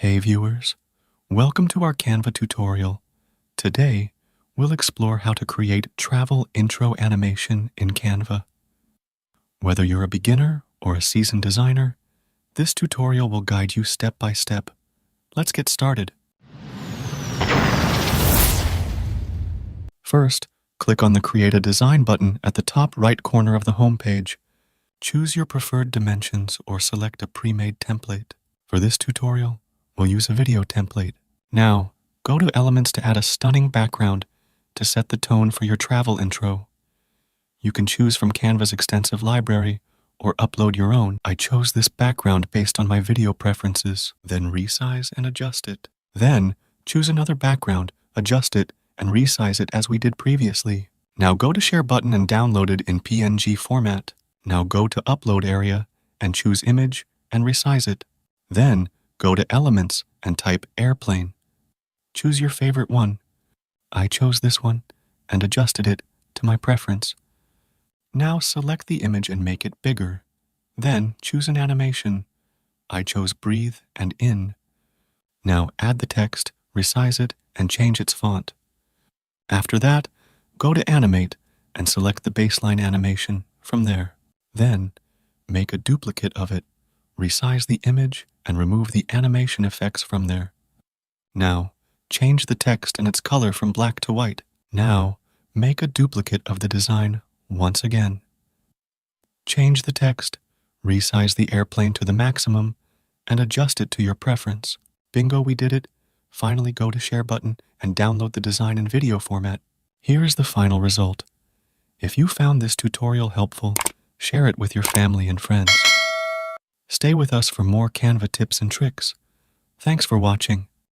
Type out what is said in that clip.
Hey viewers, welcome to our Canva tutorial. Today, we'll explore how to create travel intro animation in Canva. Whether you're a beginner or a seasoned designer, this tutorial will guide you step by step. Let's get started. First, click on the Create a Design button at the top right corner of the home page. Choose your preferred dimensions or select a pre-made template. For this tutorial, we'll use a video template. Now, go to Elements to add a stunning background to set the tone for your travel intro. You can choose from Canva's extensive library or upload your own. I chose this background based on my video preferences. Then resize and adjust it. Then, choose another background, adjust it, and resize it as we did previously. Now go to Share button and download it in PNG format. Now go to Upload area and choose Image and resize it. Then, go to Elements and type Airplane. Choose your favorite one. I chose this one and adjusted it to my preference. Now select the image and make it bigger. Then choose an animation. I chose Breathe and In. Now add the text, resize it, and change its font. After that, go to Animate and select the baseline animation from there. Then, make a duplicate of it, resize the image, and remove the animation effects from there. Now, change the text and its color from black to white. Now, make a duplicate of the design once again. Change the text, resize the airplane to the maximum, and adjust it to your preference. Bingo, we did it. Finally, go to Share button and download the design in video format. Here is the final result. If you found this tutorial helpful, share it with your family and friends. Stay with us for more Canva tips and tricks. Thanks for watching.